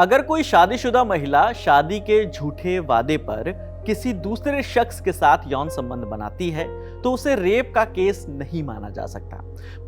अगर कोई शादीशुदा महिला शादी के झूठे वादे पर किसी दूसरे शख्स के साथ यौन संबंध बनाती है तो उसे रेप का केस नहीं माना जा सकता।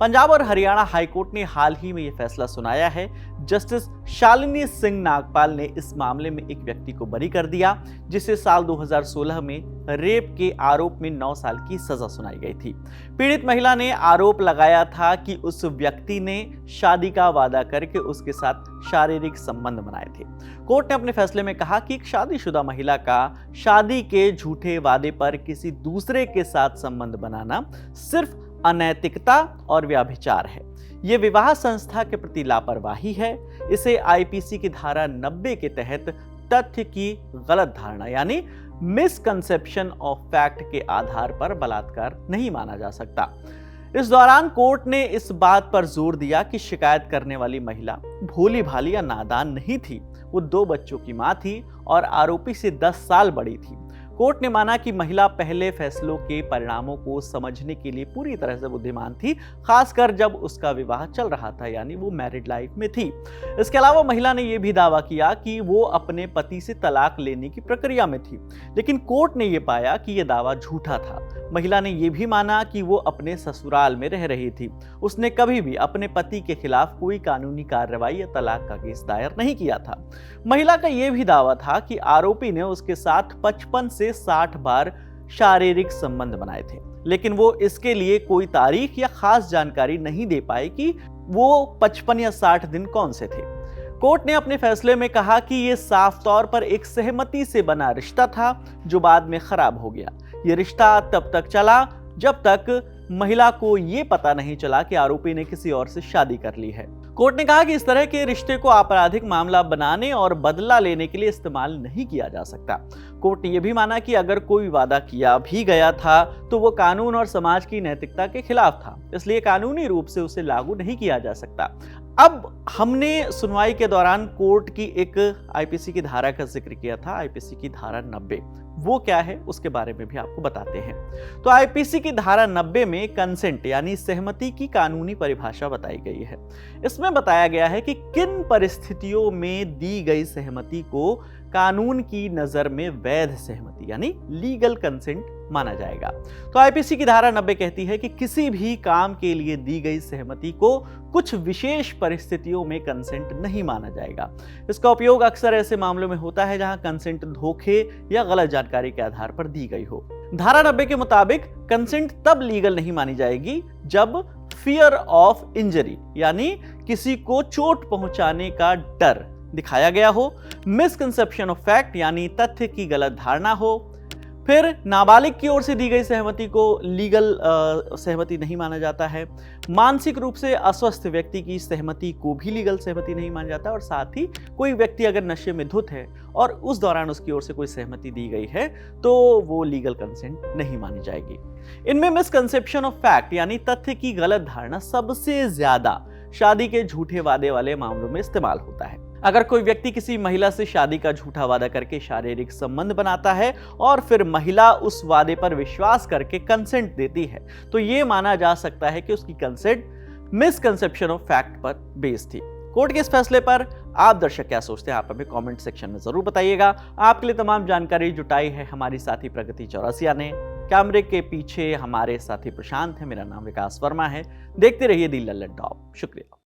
पंजाब और हरियाणा हाईकोर्ट ने हाल ही में यह फैसला सुनाया है। जस्टिस शालिनी सिंह नागपाल ने इस मामले में एक व्यक्ति को बरी कर दिया, जिसे साल 2016 में रेप के आरोप में 9 साल की सजा सुनाई गई थी। पीड़ित महिला ने आरोप लगाया था कि उस व्यक्ति ने शादी का वादा करके उसके साथ शारीरिक संबंध बनाए थे। कोर्ट ने अपने फैसले में कहा कि एक शादीशुदा महिला का शादी के झूठे वादे पर किसी दूसरे के साथ संबंध बनाना सिर्फ अनैतिकता और व्यभिचार है। यह विवाह संस्था के प्रति लापरवाही है। इसे आईपीसी की धारा 90 के तहत तथ्य की गलत धारणा यानी मिसकंसेप्शन ऑफ फैक्ट के आधार पर बलात्कार नहीं माना जा सकता। इस दौरान कोर्ट ने इस बात पर जोर दिया कि शिकायत करने वाली महिला भोली भाली या नादान नहीं थी। वो 2 बच्चों की मां थी और आरोपी से 10 साल बड़ी थी। कोर्ट ने माना कि महिला पहले फैसलों के परिणामों को समझने के लिए पूरी तरह से बुद्धिमान थी, खासकर जब उसका विवाह चल रहा था यानी वो मैरिड लाइफ में थी। इसके अलावा महिला ने यह भी दावा किया कि वो अपने पति से तलाक लेने की प्रक्रिया में थी, लेकिन कोर्ट ने यह पाया कि यह दावा झूठा था। महिला ने यह भी माना कि वो अपने ससुराल में रह रही थी। उसने कभी भी अपने पति के खिलाफ कोई कानूनी कार्रवाई या तलाक का केस दायर नहीं किया था। महिला का यह भी दावा था कि आरोपी ने उसके साथ 55 से 60 बार शारीरिक संबंध बनाए थे, लेकिन वो इसके लिए कोई तारीख या खास जानकारी नहीं दे पाए कि वो 55 या 60 दिन कौन से थे। कोर्ट ने अपने फैसले में कहा कि यह साफ तौर पर एक सहमति से बना रिश्ता था जो बाद में खराब हो गया। यह रिश्ता तब तक चला जब तक महिला को यह पता नहीं चला कि आरोपी ने किसी और से शादी कर ली है। कोर्ट ने कहा कि इस तरह के रिश्ते को आपराधिक मामला बनाने और बदला लेने के लिए इस्तेमाल नहीं किया जा सकता। कोर्ट ने यह भी माना कि अगर कोई वादा किया भी गया था तो वो कानून और समाज की नैतिकता के खिलाफ था, इसलिए कानूनी रूप से उसे लागू नहीं किया जा सकता। अब हमने सुनवाई के दौरान कोर्ट की एक आईपीसी की धारा का जिक्र किया था, आईपीसी की धारा 90। वो क्या है उसके बारे में भी आपको बताते हैं। तो आईपीसी की धारा 90 में कंसेंट यानी सहमति की कानूनी परिभाषा बताई गई है। इसमें बताया गया है कि किन परिस्थितियों में दी गई सहमति को कानून की नजर में वैध सहमति यानी लीगल कंसेंट माना जाएगा। तो आईपीसी की धारा 90 कहती है कि किसी भी काम के लिए दी गई सहमति को कुछ विशेष परिस्थितियों में कंसेंट नहीं माना जाएगा। इसका उपयोग अक्सर ऐसे मामलों में होता है जहां कंसेंट धोखे या गलत जानकारी के आधार पर दी गई हो। धारा 90 के मुताबिक कंसेंट तब लीगल नहीं मानी जाएगी जब फियर ऑफ इंजरी यानी किसी को चोट पहुंचाने का डर दिखाया गया हो, मिसकंसेप्शन ऑफ फैक्ट यानी तथ्य की गलत धारणा हो, फिर नाबालिग की ओर से दी गई सहमति को लीगल सहमति नहीं माना जाता है, मानसिक रूप से अस्वस्थ व्यक्ति की सहमति को भी लीगल सहमति नहीं माना जाता, और साथ ही कोई व्यक्ति अगर नशे में धुत है और उस दौरान उसकी ओर से कोई सहमति दी गई है तो वो लीगल कंसेंट नहीं मानी जाएगी। इनमें मिसकंसेप्शन ऑफ फैक्ट यानी तथ्य की गलत धारणा सबसे ज्यादा शादी के झूठे वादे वाले मामलों में इस्तेमाल होता है। अगर कोई व्यक्ति किसी महिला से शादी का झूठा वादा करके शारीरिक संबंध बनाता है और फिर महिला उस वादे पर विश्वास करके कंसेंट देती है तो यह माना जा सकता है कि उसकी कंसेंट मिसकंसेप्शन ऑफ फैक्ट पर बेस्ड थी। कोर्ट के इस फैसले पर आप दर्शक क्या सोचते हैं, आप हमें कमेंट सेक्शन में जरूर बताइएगा। आपके लिए तमाम जानकारी जुटाई है हमारी साथी प्रगति चौरसिया ने। कैमरे के पीछे हमारे साथी प्रशांत है, मेरा नाम विकास वर्मा है। देखते रहिए दी लल्लन टॉप। शुक्रिया।